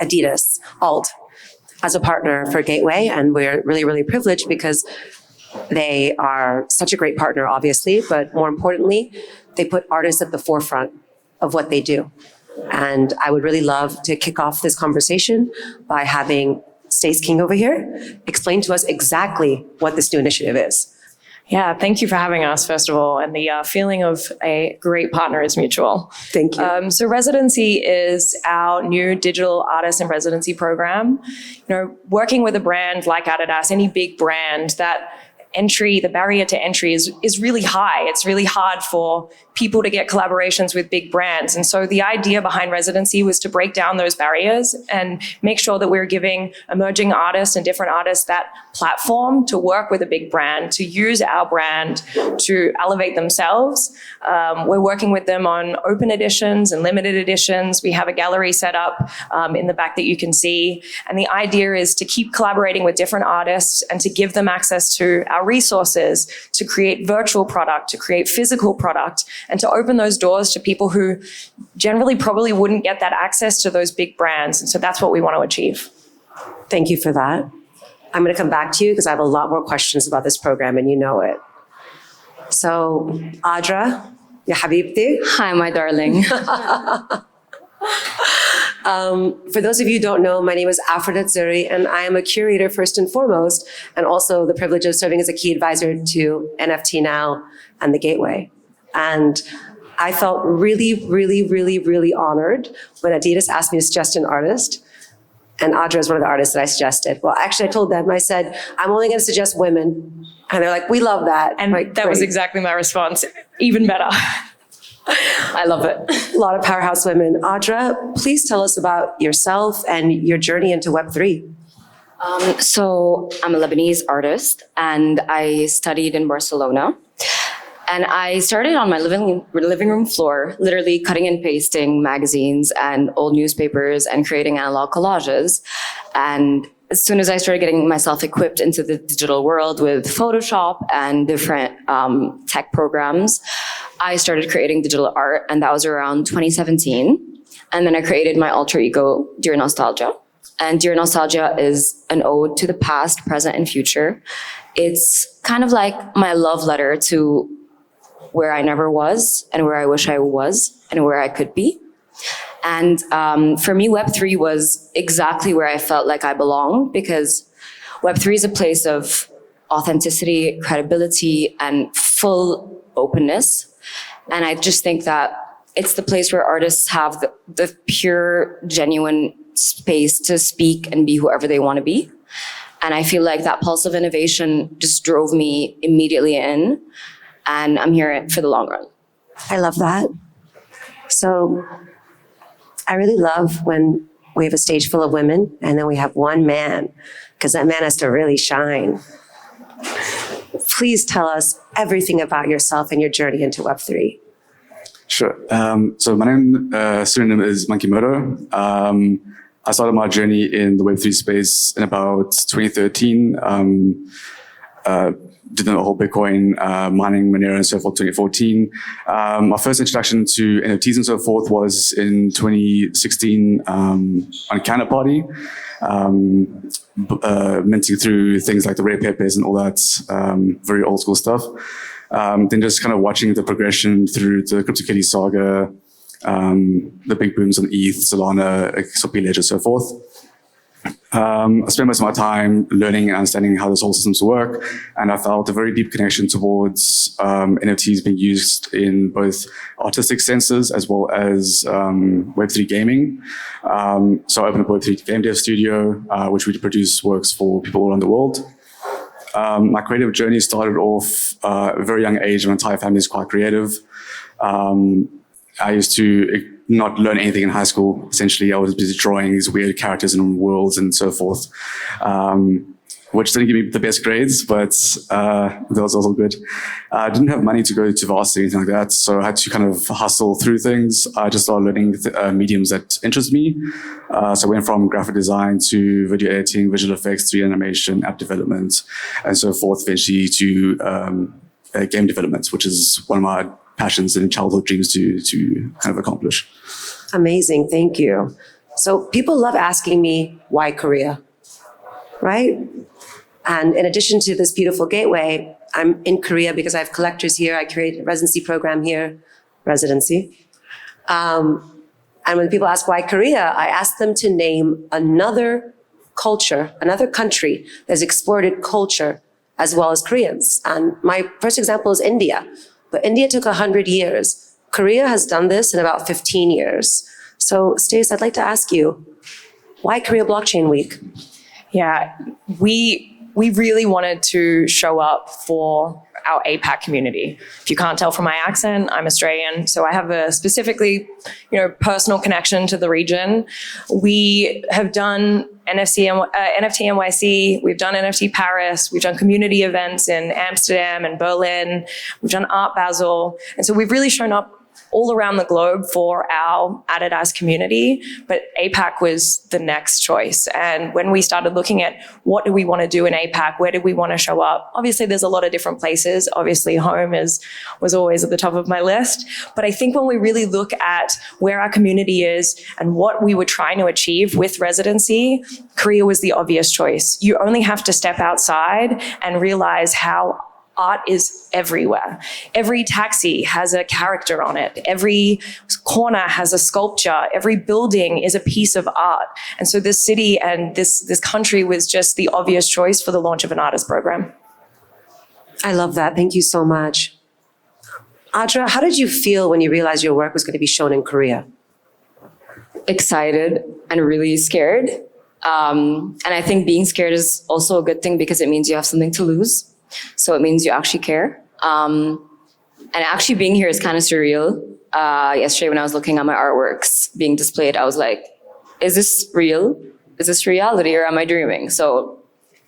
Adidas, Alt, as a partner for Gateway. And we're really, really privileged because they are such a great partner, obviously, but more importantly, they put artists at the forefront of what they do. And I would really love to kick off this conversation by having Stace King over here explain to us exactly what this new initiative is. Yeah, thank you for having us, first of all. And the feeling of a great partner is mutual. Thank you. So Residency is our new digital artist in residency program. Working with a brand like Adidas, any big brand, the barrier to entry is really high. It's really hard for people to get collaborations with big brands. And so the idea behind Residency was to break down those barriers and make sure that we're giving emerging artists and different artists that platform to work with a big brand, to use our brand to elevate themselves. We're working with them on open editions and limited editions. We have a gallery set up in the back that you can see. And the idea is to keep collaborating with different artists and to give them access to our resources, to create virtual product, to create physical product, and to open those doors to people who generally probably wouldn't get that access to those big brands. And so that's what we want to achieve. Thank you for that. I'm going to come back to you because I have a lot more questions about this program and you know it. So, Adra, ya habibti. Hi, my darling. For those of you who don't know, my name is Afrodit Zuri, and I am a curator first and foremost, and also the privilege of serving as a key advisor to NFT Now and the Gateway. And I felt really, really, really, really honored when Adidas asked me to suggest an artist. And Audra is one of the artists that I suggested. Well, actually, I told them, I said, I'm only going to suggest women. And they're like, we love that. And like, that was exactly my response. Even better. I love it. A lot of powerhouse women. Audra, please tell us about yourself and your journey into Web3. So I'm a Lebanese artist and I studied in Barcelona. And I started on my living room floor, literally cutting and pasting magazines and old newspapers and creating analog collages. And as soon as I started getting myself equipped into the digital world with Photoshop and different tech programs, I started creating digital art, and that was around 2017. And then I created my alter ego, Dear Nostalgia. And Dear Nostalgia is an ode to the past, present, and future. It's kind of like my love letter to where I never was and where I wish I was and where I could be. And for me, Web3 was exactly where I felt like I belonged, because Web3 is a place of authenticity, credibility, and full openness. And I just think that it's the place where artists have the pure, genuine space to speak and be whoever they want to be. And I feel like that pulse of innovation just drove me immediately in. And I'm here for the long run. I love that. So I really love when we have a stage full of women and then we have one man, because that man has to really shine. Please tell us everything about yourself and your journey into Web3. Sure. So my pseudonym is Monkeymoto. I started my journey in the Web3 space in about 2013. Did the whole Bitcoin mining, Monero, and so forth, 2014. My first introduction to NFTs and so forth was in 2016 on Canada Party, minting through things like the rare peppers and all that very old school stuff. Then just kind of watching the progression through the CryptoKitty saga, the big booms on ETH, Solana, XRP Ledger, so forth. I spent most of my time learning and understanding how this whole systems work, and I felt a very deep connection towards NFTs being used in both artistic senses as well as Web3 gaming. So I opened a Web3 game dev studio, which we produce works for people all around the world. My creative journey started off at a very young age. My entire family is quite creative. I used to not learn anything in high school. Essentially, I was busy drawing these weird characters and worlds and so forth, which didn't give me the best grades, but that was also good. I didn't have money to go to varsity or anything like that, so I had to kind of hustle through things. I just started learning mediums that interest me. So I went from graphic design to video editing, visual effects, 3D animation, app development, and so forth, eventually to game development, which is one of my passions and childhood dreams to kind of accomplish. Amazing, thank you. So people love asking me, why Korea, right? And in addition to this beautiful gateway, I'm in Korea because I have collectors here. I create a residency program here, Residency. And when people ask why Korea, I ask them to name another culture, another country that's exported culture as well as Koreans. And my first example is India. But India took 100 years. Korea has done this in about 15 years. So Stace, I'd like to ask you, why Korea Blockchain Week? Yeah, we really wanted to show up for our APAC community. If you can't tell from my accent, I'm Australian, so I have a specifically, personal connection to the region. We have done NFT NYC, we've done NFT Paris, we've done community events in Amsterdam and Berlin, we've done Art Basel, and so we've really shown up all around the globe for our Adidas community, but APAC was the next choice. And when we started looking at what do we want to do in APAC, where did we want to show up? Obviously, there's a lot of different places. Obviously, home was always at the top of my list. But I think when we really look at where our community is and what we were trying to achieve with Residency, Korea was the obvious choice. You only have to step outside and realize how art is everywhere. Every taxi has a character on it. Every corner has a sculpture. Every building is a piece of art. And so this city and this country was just the obvious choice for the launch of an artist program. I love that. Thank you so much. Audra, how did you feel when you realized your work was going to be shown in Korea? Excited and really scared. And I think being scared is also a good thing because it means you have something to lose. So it means you actually care. And actually being here is kind of surreal. Yesterday when I was looking at my artworks being displayed, I was like, is this real? Is this reality or am I dreaming? So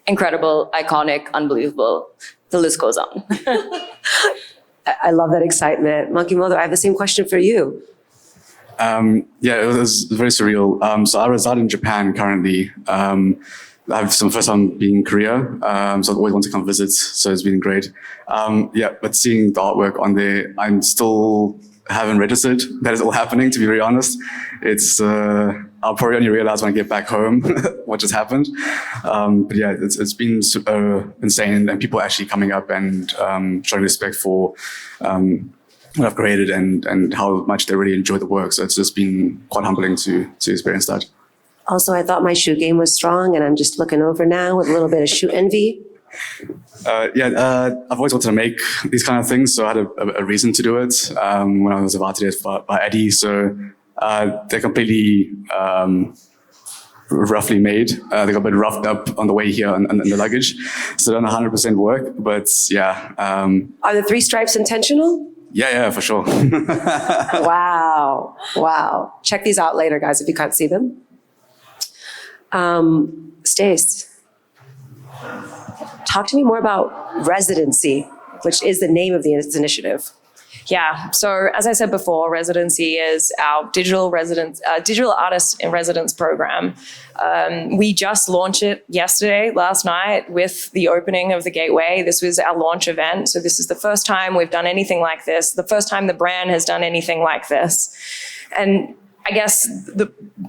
incredible, iconic, unbelievable. The list goes on. I love that excitement. Monkey Mother, I have the same question for you. Yeah, it was very surreal. So I reside in Japan currently. I have some first time being in Korea, so I always want to come visit. So it's been great. Yeah, but seeing the artwork on there, I'm still haven't registered. That is all happening. To be very honest, it's I'll probably only realize when I get back home what just happened. But yeah, it's been super insane, and people actually coming up and showing respect for what I've created and how much they really enjoy the work. So it's just been quite humbling to experience that. Also, I thought my shoe game was strong, and I'm just looking over now with a little bit of shoe envy. I've always wanted to make these kind of things, so I had a reason to do it when I was invited by Eddie. So they're completely roughly made. They got a bit roughed up on the way here and the luggage, so don't 100% work. But yeah. Are the 3 stripes intentional? Yeah, for sure. Wow. Check these out later, guys, if you can't see them. Stace, talk to me more about Residency, which is the name of this initiative. Yeah, so as I said before, Residency is our digital artist in residence program. We just launched it last night, with the opening of the gateway. This was our launch event. So this is the first time we've done anything like this, the first time the brand has done anything like this. And I guess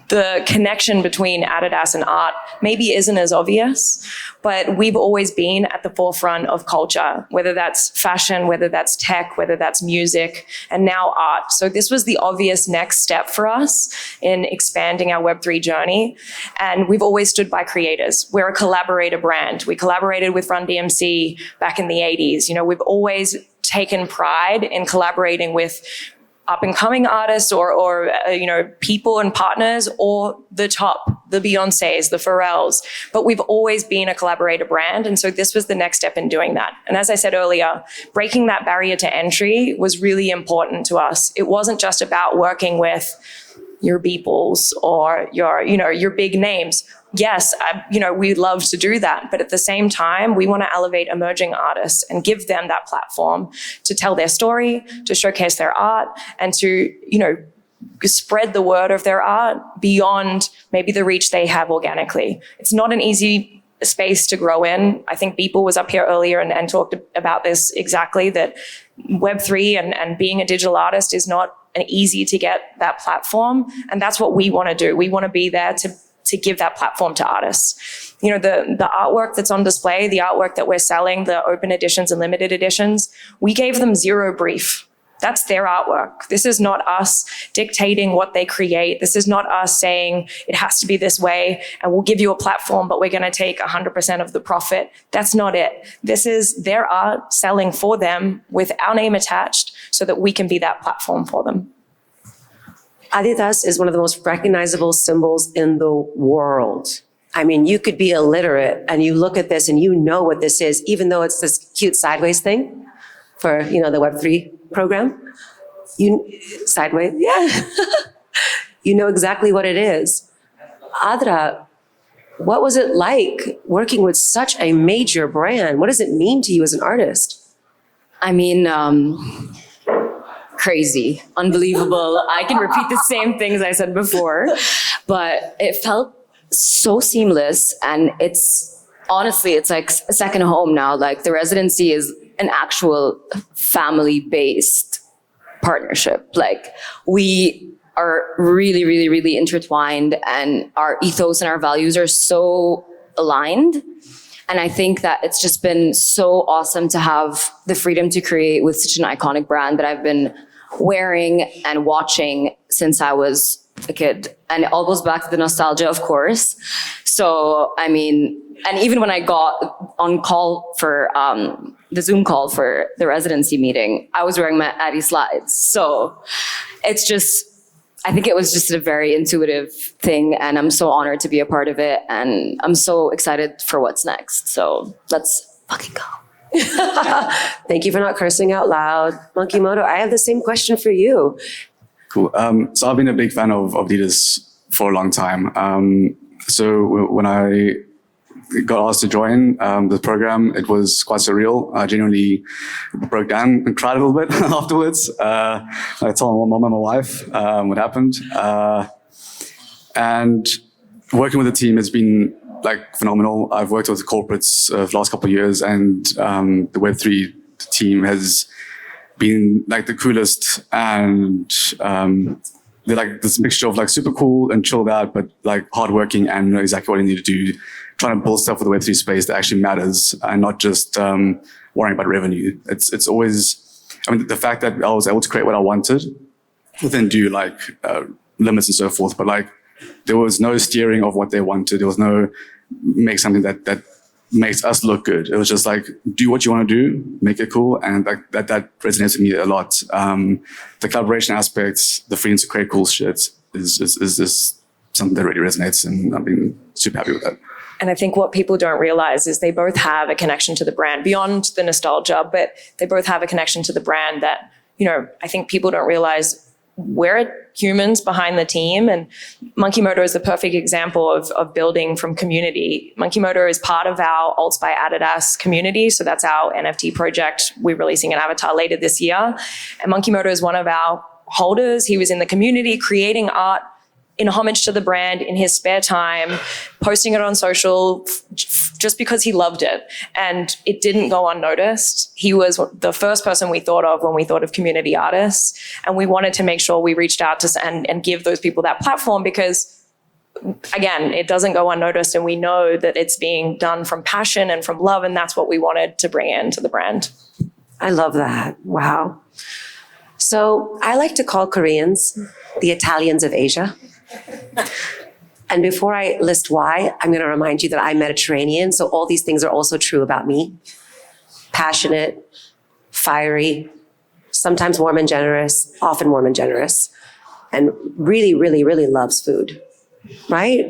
the connection between Adidas and art maybe isn't as obvious, but we've always been at the forefront of culture, whether that's fashion, whether that's tech, whether that's music, and now art. So this was the obvious next step for us in expanding our Web3 journey. And we've always stood by creators. We're a collaborator brand. We collaborated with Run DMC back in the 80s. We've always taken pride in collaborating with up-and-coming artists or people and partners, or the Beyoncés, the Pharrells. But we've always been a collaborator brand. And so this was the next step in doing that. And as I said earlier, breaking that barrier to entry was really important to us. It wasn't just about working with your Beeples or your big names. Yes, we'd love to do that. But at the same time, we want to elevate emerging artists and give them that platform to tell their story, to showcase their art, and to, spread the word of their art beyond maybe the reach they have organically. It's not an easy space to grow in. I think Beeple was up here earlier and talked about this exactly, that Web3 and being a digital artist is not and easy to get that platform. And that's what we want to do. We want to be there to give that platform to artists. You know, the artwork that's on display, the artwork that we're selling, the open editions and limited editions, we gave them zero brief. That's their artwork. This is not us dictating what they create. This is not us saying it has to be this way and we'll give you a platform, but we're going to take 100% of the profit. That's not it. This is their art selling for them with our name attached so that we can be that platform for them. Adidas is one of the most recognizable symbols in the world. I mean, you could be illiterate and you look at this and you know what this is, even though it's this cute sideways thing for, the Web3 program. Sideways, yeah. You know exactly what it is. Adra, what was it like working with such a major brand? What does it mean to you as an artist? I mean, crazy, unbelievable. I can repeat the same things I said before, but it felt so seamless. And it's honestly, it's like a second home now. Like the Residency is an actual family-based partnership. Like we are really, really, really intertwined and our ethos and our values are so aligned. And I think that it's just been so awesome to have the freedom to create with such an iconic brand that I've been wearing and watching since I was a kid. And it all goes back to the nostalgia, of course. So, I mean, and even when I got on call for the Zoom call for the Residency meeting, I was wearing my Addy slides. So it's just, I think it was just a very intuitive thing and I'm so honored to be a part of it and I'm so excited for what's next. So let's fucking go. Thank you for not cursing out loud. Monkey Moto, I have the same question for you. Cool. So I've been a big fan of Adidas for a long time. So when I got asked to join the program, it was quite surreal. I genuinely broke down and cried a little bit afterwards. I told my mom and my wife what happened. And working with the team has been like phenomenal. I've worked with the corporates for the last couple of years and the Web3 team has been like the coolest and they're like this mixture of like super cool and chilled out, but like hardworking and know exactly what you need to do, trying to build stuff with the Web3 space that actually matters and not just worrying about revenue. It's always, I mean, the fact that I was able to create what I wanted within due like limits and so forth, but like there was no steering of what they wanted. There was no make something that makes us look good. It was just like, do what you want to do, make it cool. And like that resonates with me a lot. The collaboration aspects, the freedom to create cool shit is something that really resonates. And I've been super happy with that. And I think what people don't realize is they both have a connection to the brand beyond the nostalgia, but they both have a connection to the brand that, I think people don't realize we're humans behind the team. And Monkey Moto is the perfect example of building from community. Monkey Moto is part of our Alts by Adidas community. So that's our NFT project. We're releasing an avatar later this year. And Monkey Moto is one of our holders. He was in the community creating art in homage to the brand in his spare time, posting it on social just because he loved it. And it didn't go unnoticed. He was the first person we thought of when we thought of community artists. And we wanted to make sure we reached out to and give those people that platform because, again, it doesn't go unnoticed. And we know that it's being done from passion and from love. And that's what we wanted to bring into the brand. I love that. Wow. So I like to call Koreans the Italians of Asia. And before I list why, I'm going to remind you that I'm Mediterranean. So all these things are also true about me. Passionate, fiery, sometimes warm and generous, often warm and generous, and really, really, really loves food, right?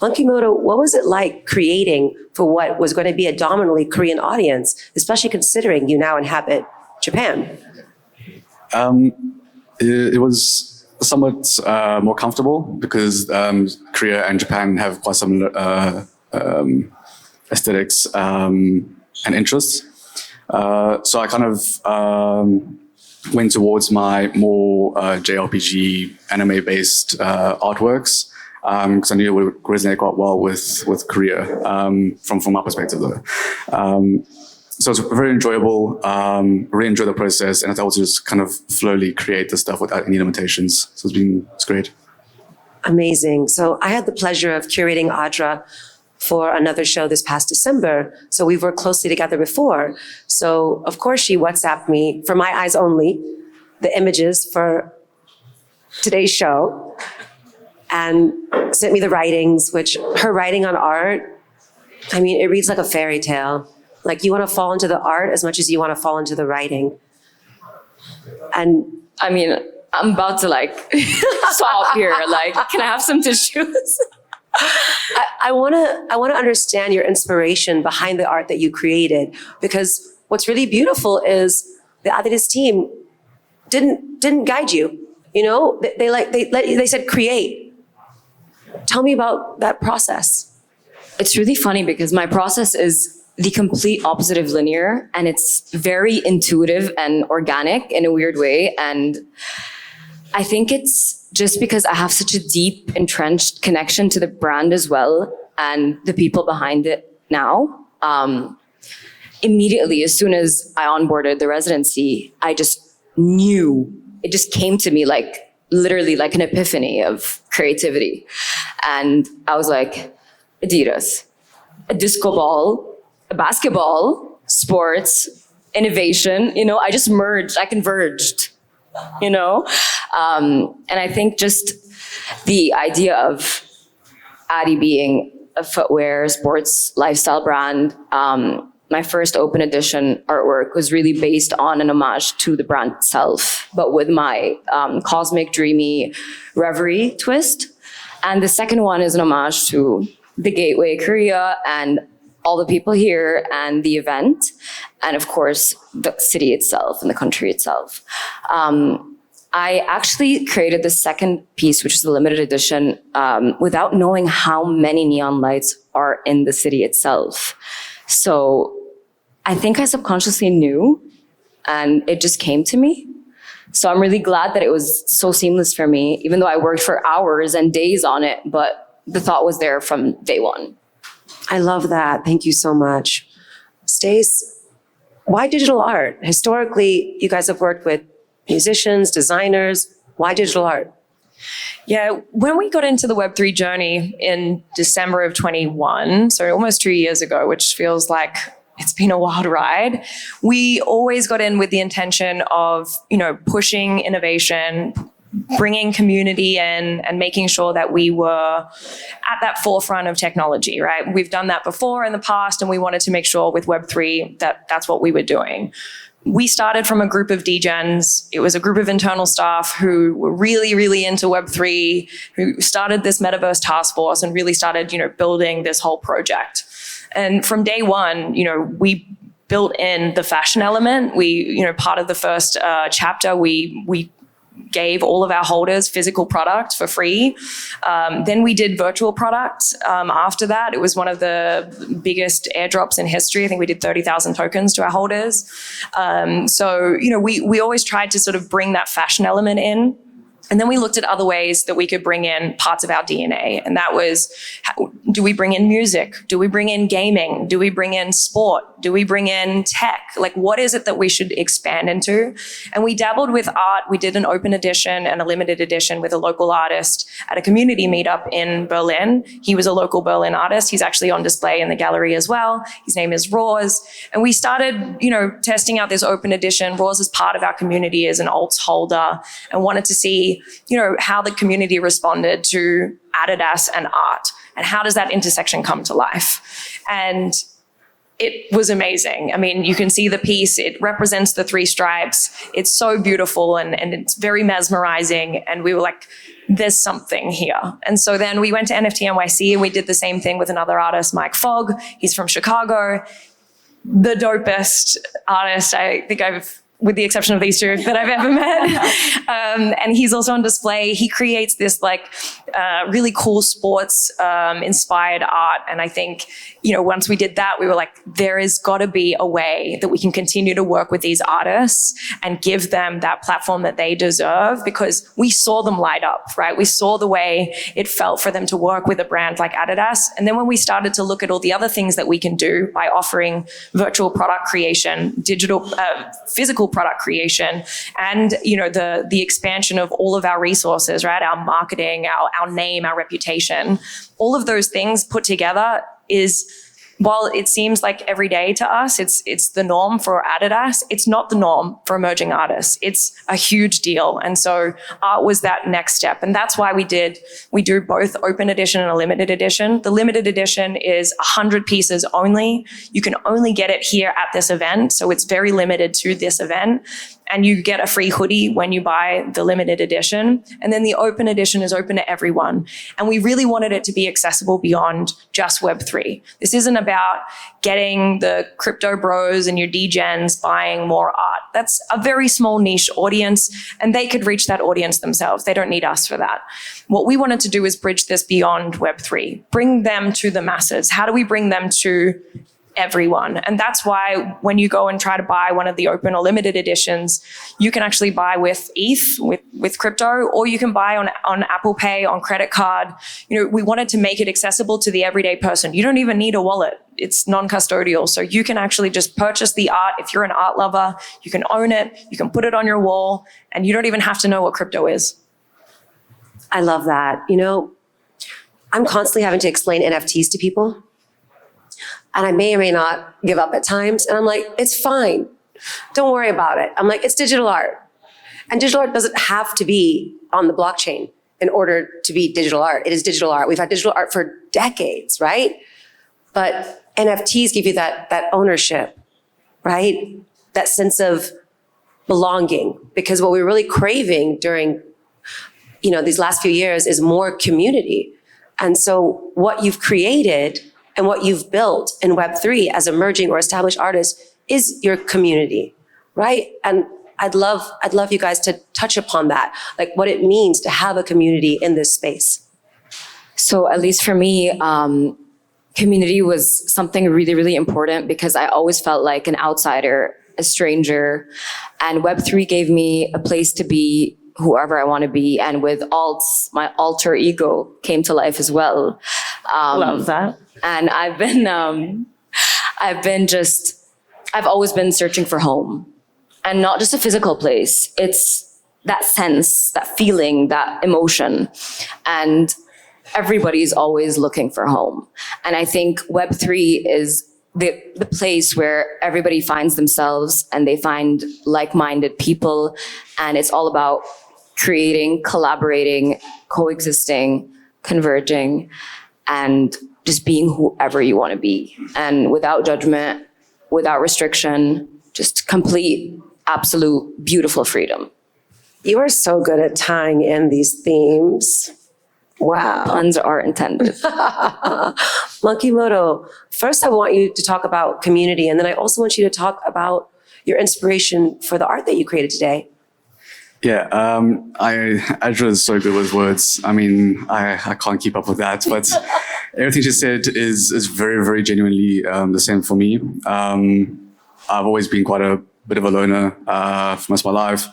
Monkey Moto, what was it like creating for what was going to be a dominantly Korean audience, especially considering you now inhabit Japan? It was somewhat more comfortable because Korea and Japan have quite similar aesthetics and interests. So I kind of went towards my more JRPG anime-based artworks because I knew it would resonate quite well with Korea from my perspective though. so it's very enjoyable. Really enjoy the process, and I was able to just kind of slowly create the stuff without any limitations. So it's great. Amazing. So I had the pleasure of curating Audra for another show this past December. So we've worked closely together before. So of course she WhatsApped me, for my eyes only, the images for today's show and sent me the writings, which her writing on art, I mean, it reads like a fairy tale. Like you want to fall into the art as much as you want to fall into the writing. And I mean, I'm about to like sob here. Like, can I have some tissues? I want to understand your inspiration behind the art that you created, because what's really beautiful is the Adidas team didn't guide you. You know, they said create. Tell me about that process. It's really funny because my process is the complete opposite of linear, and it's very intuitive and organic in a weird way. And I think it's just because I have such a deep, entrenched connection to the brand as well and the people behind it now. Immediately, as soon as I onboarded the residency, I just knew, it just came to me like literally like an epiphany of creativity. And I was like, Adidas, a disco ball, a basketball, sports, innovation, you know, I just merged, I converged, you know? And I think just the idea of Adi being a footwear, sports, lifestyle brand, my first open edition artwork was really based on an homage to the brand itself, but with my cosmic, dreamy reverie twist. And the second one is an homage to the Gateway Korea and all the people here and the event, and of course, the city itself and the country itself. I actually created the second piece, which is the limited edition, without knowing how many neon lights are in the city itself. So I think I subconsciously knew, and it just came to me. So I'm really glad that it was so seamless for me, even though I worked for hours and days on it, but the thought was there from day one. I love that. Thank you so much. Stace, why digital art? Historically, you guys have worked with musicians, designers. Why digital art? Yeah, when we got into the Web3 journey in December of 21, so almost 2 years ago, which feels like it's been a wild ride, we always got in with the intention of, you know, pushing innovation, bringing community in, and making sure that we were at that forefront of technology, right? We've done that before in the past, and we wanted to make sure with Web3 that that's what we were doing. We started from a group of degens. It was a group of internal staff who were really, really into Web3, who started this metaverse task force and really started, you know, building this whole project. And from day one, you know, we built in the fashion element. We, you know, part of the first chapter, we gave all of our holders physical product for free. Then we did virtual product. After that, it was one of the biggest airdrops in history. I think we did 30,000 tokens to our holders. So, you know, we always tried to sort of bring that fashion element in. And then we looked at other ways that we could bring in parts of our DNA. And that was, do we bring in music? Do we bring in gaming? Do we bring in sport? Do we bring in tech? Like, what is it that we should expand into? And we dabbled with art. We did an open edition and a limited edition with a local artist at a community meetup in Berlin. He was a local Berlin artist. He's actually on display in the gallery as well. His name is Roz. And we started, you know, testing out this open edition. Roz is part of our community as an alts holder and wanted to see, you know, how the community responded to Adidas and art, and how does that intersection come to life? And it was amazing. I mean, you can see the piece, it represents the three stripes. It's so beautiful and it's very mesmerizing. And we were like, there's something here. And so then we went to NFT NYC and we did the same thing with another artist, Mike Fogg. He's from Chicago. The dopest artist I think with the exception of these two, that I've ever met. And he's also on display. He creates this like really cool sports inspired art. And I think, once we did that, we were like, there is got to be a way that we can continue to work with these artists and give them that platform that they deserve, because we saw them light up, right? We saw the way it felt for them to work with a brand like Adidas. And then when we started to look at all the other things that we can do by offering virtual product creation, digital, physical product creation, and, the expansion of all of our resources, right? Our marketing, our name, our reputation, all of those things put together is, while it seems like every day to us, it's the norm for Adidas, it's not the norm for emerging artists. It's a huge deal. And so art was that next step. And that's why we do both open edition and a limited edition. The limited edition is 100 pieces only. You can only get it here at this event. So it's very limited to this event. And you get a free hoodie when you buy the limited edition. And then the open edition is open to everyone. And we really wanted it to be accessible beyond just Web3. This isn't about getting the crypto bros and your degens buying more art. That's a very small niche audience, and they could reach that audience themselves. They don't need us for that. What we wanted to do is bridge this beyond Web3, bring them to the masses. How do we bring them to everyone? And that's why when you go and try to buy one of the open or limited editions, you can actually buy with ETH, with crypto, or you can buy on Apple Pay, on credit card. We wanted to make it accessible to the everyday person. You don't even need a wallet. It's non-custodial. So you can actually just purchase the art. If you're an art lover, you can own it, you can put it on your wall, and you don't even have to know what crypto is. I love that. I'm constantly having to explain NFTs to people. And I may or may not give up at times. And I'm like, it's fine. Don't worry about it. I'm like, it's digital art. And digital art doesn't have to be on the blockchain in order to be digital art. It is digital art. We've had digital art for decades, right? But NFTs give you that ownership, right? That sense of belonging. Because what we're really craving during, these last few years is more community. And so what you've created and what you've built in Web3 as emerging or established artists is your community, right? And I'd love you guys to touch upon that, like what it means to have a community in this space. So at least for me, community was something really, really important, because I always felt like an outsider, a stranger, and Web3 gave me a place to be whoever I want to be. And with alts, my alter ego came to life as well. Love that. And I've always been searching for home, and not just a physical place. It's that sense, that feeling, that emotion. And everybody's always looking for home. And I think Web3 is the place where everybody finds themselves and they find like-minded people. And it's all about creating, collaborating, coexisting, converging, and just being whoever you want to be, and without judgment, without restriction, just complete, absolute, beautiful freedom. You are so good at tying in these themes. Wow. Puns are intended. Monkey Moto, first I want you to talk about community, and then I also want you to talk about your inspiration for the art that you created today. Yeah, Adra is so good with words. I mean, I can't keep up with that, but everything she said is very, very genuinely the same for me. I've always been quite a bit of a loner for most of my life.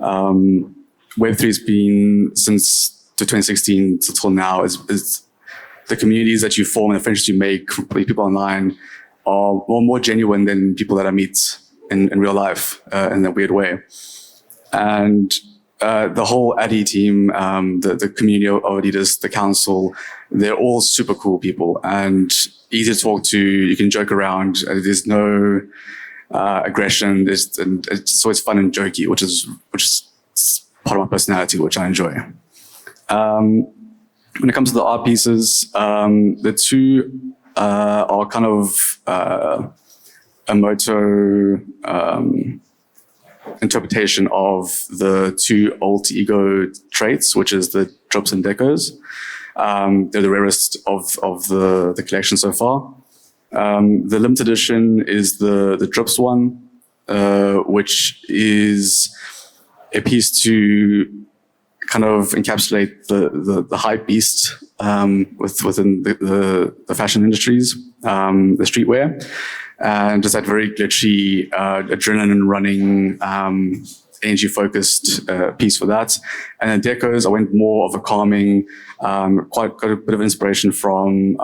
Web3 has been, since 2016 till now, is the communities that you form and the friendships you make with people online are more genuine than people that I meet in real life in a weird way. And the whole Adi team, the community of Adidas, the council, they're all super cool people and easy to talk to. You can joke around. There's no aggression. It's always fun and jokey, which is part of my personality, which I enjoy. When it comes to the art pieces, the two are kind of a moto interpretation of the two alter ego traits, which is the drips and decos. They're the rarest of the collection so far. The limited edition is the drips one, which is a piece to kind of encapsulate the hype beast within the fashion industries, the streetwear, and just that very glitchy, adrenaline running, energy-focused piece for that. And then decos, I went more of a calming, got a bit of inspiration from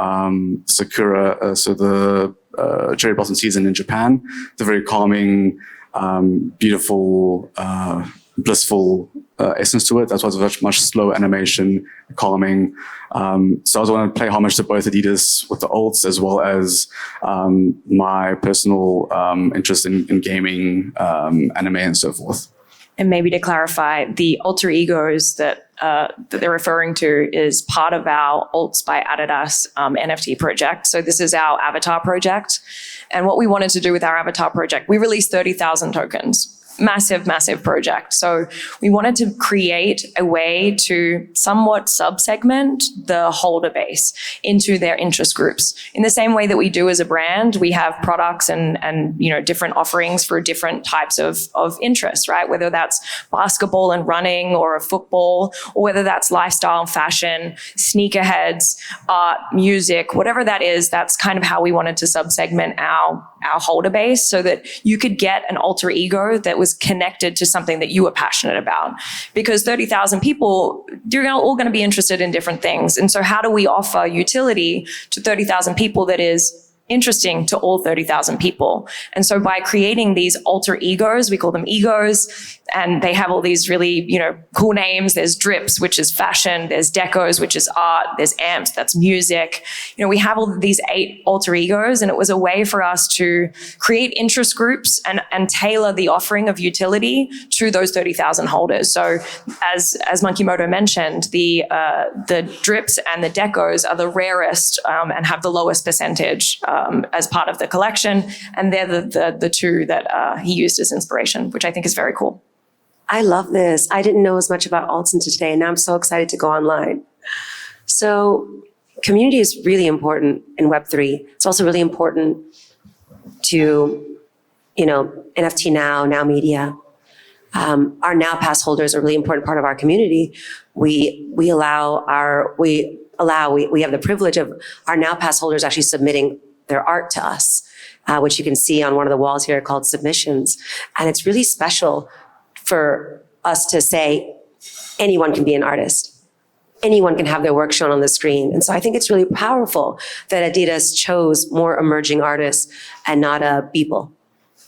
Sakura, so the cherry blossom season in Japan. The very calming, beautiful, blissful essence to it. That's why it's much slow animation, calming. So I was want to play homage to both Adidas with the alts as well as my personal interest in gaming, anime, and so forth. And maybe to clarify, the alter egos that they're referring to is part of our Alts by Adidas NFT project. So this is our avatar project. And what we wanted to do with our avatar project, we released 30,000 tokens. Massive, massive project. So we wanted to create a way to somewhat sub-segment the holder base into their interest groups. In the same way that we do as a brand, we have products and different offerings for different types of interests, right? Whether that's basketball and running or a football, or whether that's lifestyle and fashion, sneakerheads, art, music, whatever that is, that's kind of how we wanted to sub-segment our holder base so that you could get an alter ego that was connected to something that you were passionate about. Because 30,000 people, you're all going to be interested in different things. And so how do we offer utility to 30,000 people that is interesting to all 30,000 people? And so by creating these alter egos, we call them egos, and they have all these really, cool names. There's drips, which is fashion. There's decos, which is art. There's amps, that's music. We have all these 8 alter egos, and it was a way for us to create interest groups and tailor the offering of utility to those 30,000 holders. So as Monkey-Moto mentioned, the drips and the decos are the rarest and have the lowest percentage as part of the collection. And they're the 2 that he used as inspiration, which I think is very cool. I love this. I didn't know as much about alts until today, and now I'm so excited to go online. So community is really important in Web3. It's also really important to, NFT Now Media. Our Now Pass holders are a really important part of our community. We have the privilege of our Now Pass holders actually submitting their art to us, which you can see on one of the walls here called submissions. And it's really special for us to say anyone can be an artist. Anyone can have their work shown on the screen. And so I think it's really powerful that Adidas chose more emerging artists and not a Beeple,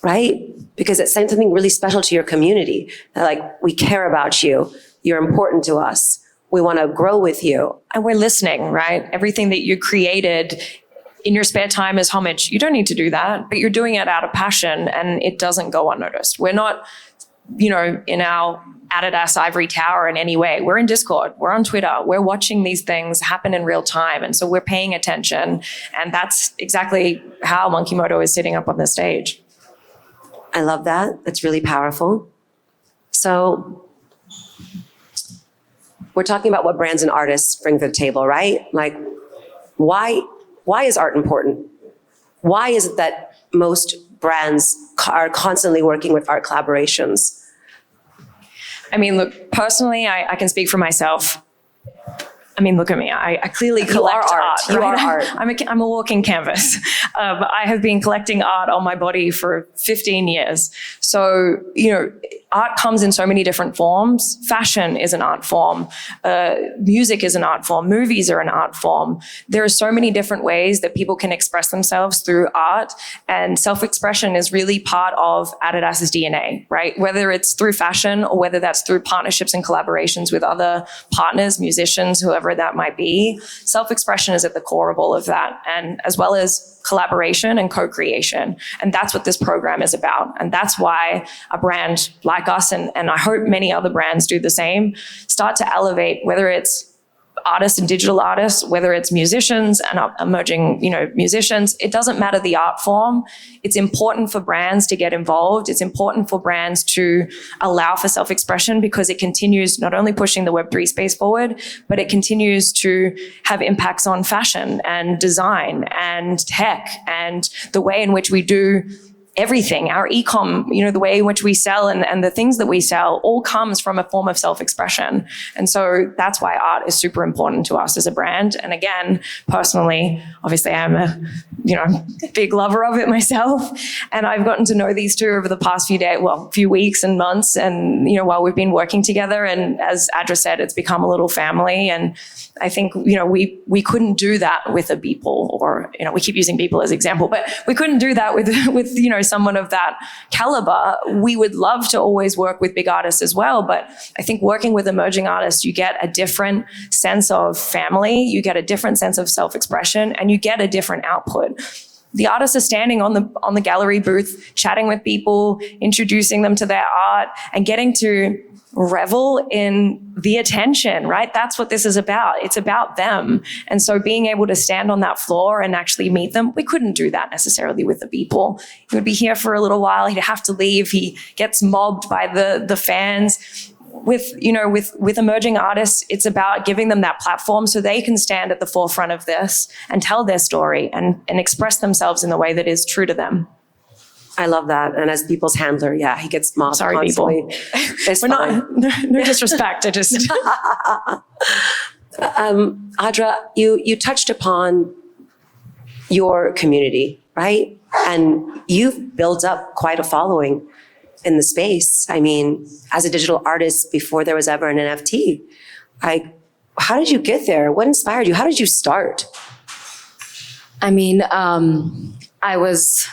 right? Because it's something really special to your community. Like, we care about you. You're important to us. We want to grow with you. And we're listening, right? Everything that you created in your spare time as homage, you don't need to do that, but you're doing it out of passion and it doesn't go unnoticed. We're not in our Adidas ivory tower in any way. We're in Discord, we're on Twitter, we're watching these things happen in real time. And so we're paying attention. And that's exactly how Monkey-Moto is sitting up on the stage. I love that. That's really powerful. So we're talking about what brands and artists bring to the table, right? Like, why is art important? Why is it that most brands are constantly working with art collaborations? I mean, look, personally, I can speak for myself. I mean, look at me. I clearly collect art. You are art. I'm a walking canvas. I have been collecting art on my body for 15 years. So, art comes in so many different forms. Fashion is an art form. Music is an art form. Movies are an art form. There are so many different ways that people can express themselves through art, and self-expression is really part of Adidas's DNA, right? Whether it's through fashion or whether that's through partnerships and collaborations with other partners, musicians, whoever that might be. Self-expression is at the core of all of that, and as well as collaboration and co-creation. And that's what this program is about. And that's why a brand like us, and I hope many other brands do the same, start to elevate, whether it's artists and digital artists, whether it's musicians and emerging, musicians. It doesn't matter the art form. It's important for brands to get involved. It's important for brands to allow for self-expression, because it continues not only pushing the Web3 space forward, but it continues to have impacts on fashion and design and tech and the way in which we do everything, our e-com, the way in which we sell and the things that we sell all comes from a form of self-expression. And so that's why art is super important to us as a brand. And again, personally, obviously I'm a, big lover of it myself. And I've gotten to know these two over the past few weeks and months. And, while we've been working together, and as Adra said, it's become a little family. And I think, we couldn't do that with a Beeple, or, we keep using Beeple as example, but we couldn't do that with someone of that caliber. We would love to always work with big artists as well. But I think working with emerging artists, you get a different sense of family, you get a different sense of self-expression, and you get a different output. The artists are standing on the gallery booth, chatting with people, introducing them to their art, and getting to revel in the attention, right? That's what this is about. It's about them. And so being able to stand on that floor and actually meet them, we couldn't do that necessarily with the Beeple. He would be here for a little while, he'd have to leave, he gets mobbed by the fans. With emerging artists, it's about giving them that platform so they can stand at the forefront of this and tell their story and express themselves in the way that is true to them. I love that. And as Beeple's handler, yeah, he gets mobbed constantly. It's no disrespect. I just Adra, you touched upon your community, right? And you've built up quite a following in the space. I mean, as a digital artist before there was ever an NFT, how did you get there? What inspired you? How did you start? I mean, I was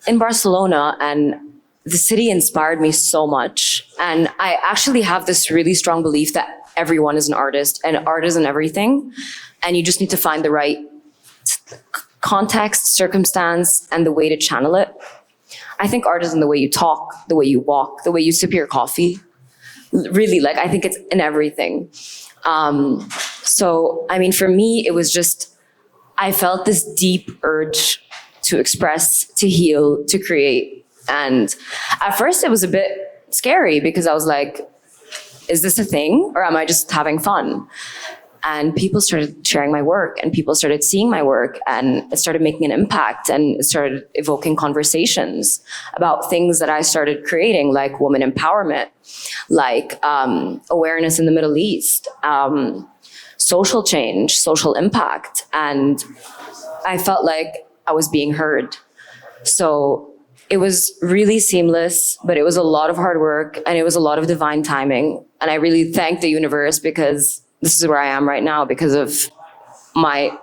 in Barcelona, and the city inspired me so much. And I actually have this really strong belief that everyone is an artist, and art isn't everything. And you just need to find the right context, circumstance, and the way to channel it. I think art is in the way you talk, the way you walk, the way you sip your coffee. Really, I think it's in everything. So, I mean, for me, it was just, I felt this deep urge to express, to heal, to create. And at first it was a bit scary because I was like, is this a thing or am I just having fun? And people started sharing my work, and people started seeing my work, and it started making an impact, and it started evoking conversations about things that I started creating, like woman empowerment, like awareness in the Middle East, social change, social impact. And I felt like I was being heard. So it was really seamless, but it was a lot of hard work, and it was a lot of divine timing. And I really thank the universe, because this is where I am right now because of our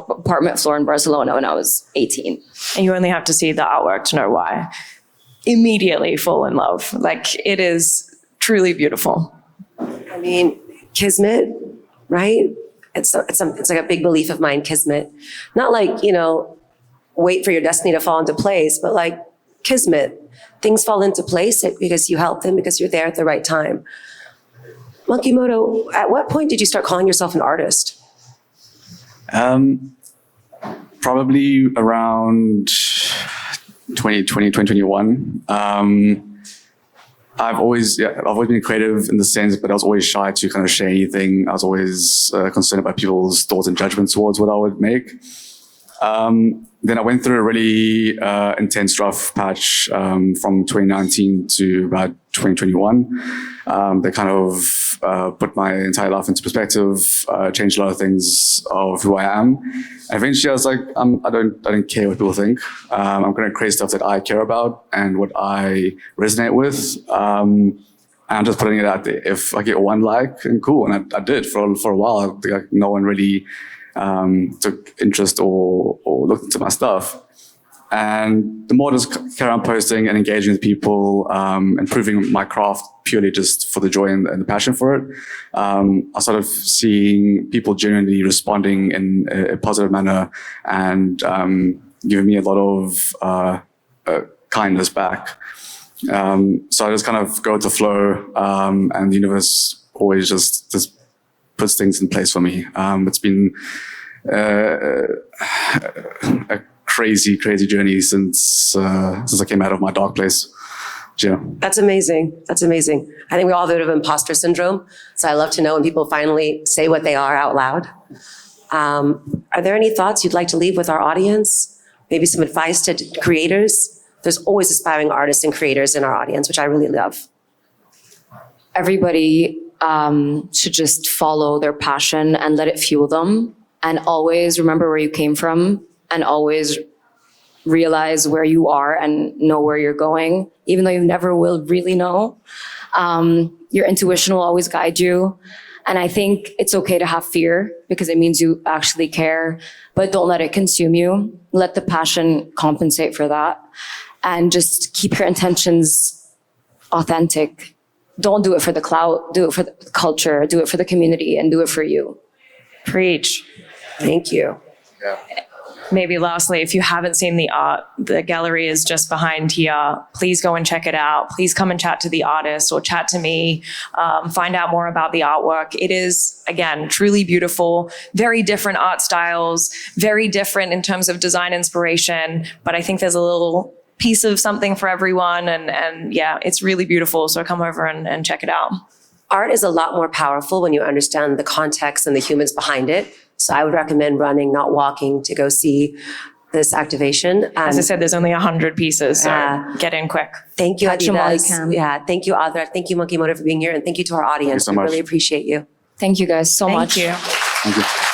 apartment floor in Barcelona when I was 18. And you only have to see the artwork to know why. Immediately fall in love. It is truly beautiful. I mean, kismet, right? It's like a big belief of mine, kismet. Not wait for your destiny to fall into place, but kismet. Things fall into place because you help them, because you're there at the right time. Monkey Moto, at what point did you start calling yourself an artist? Probably around 2020, 2021. I've always been creative in the sense, but I was always shy to kind of share anything. I was always concerned about people's thoughts and judgments towards what I would make. Then I went through a really intense rough patch from 2019 to about 2021. They kind of put my entire life into perspective, changed a lot of things of who I am. And eventually I was like, I don't care what people think. I'm going to create stuff that I care about and what I resonate with. And I'm just putting it out there. If I get one like, and cool. And I did for a while. No one really took interest or looked into my stuff. And the more I just carry on posting and engaging with people, improving my craft purely just for the joy and the passion for it, I started seeing people genuinely responding in a positive manner and giving me a lot of kindness back. So I just kind of go with the flow, and the universe always just puts things in place for me. It's been a crazy journey since I came out of my dark place. Yeah. That's amazing. That's amazing. I think we all have a bit of imposter syndrome. So I love to know when people finally say what they are out loud. Are there any thoughts you'd like to leave with our audience? Maybe some advice to creators there's always aspiring artists and creators in our audience, which I really love. Everybody should just follow their passion and let it fuel them, and always remember where you came from, and always realize where you are and know where you're going, even though you never will really know. Your intuition will always guide you. And I think it's okay to have fear because it means you actually care, but don't let it consume you. Let the passion compensate for that. And just keep your intentions authentic. Don't do it for the clout, do it for the culture, do it for the community, and do it for you. Preach. Thank you. Maybe lastly, if you haven't seen the art, the gallery is just behind here. Please go and check it out. Please come and chat to the artist or chat to me. Find out more about the artwork. It is, again, truly beautiful. Very different art styles, very different in terms of design inspiration. But I think there's a little piece of something for everyone. And yeah, it's really beautiful. So come over and check it out. Art is a lot more powerful when you understand the context and the humans behind it. So I would recommend running, not walking, to go see this activation. As I said, there's only 100 pieces, so Yeah. get in quick. Thank you, Catch 'em while you Adidas. can. Yeah, thank you, Audra. Thank you, Monkey Motor, for being here, and thank you to our audience. so We much. really appreciate you. Thank you guys so much. Thank you. Thank you.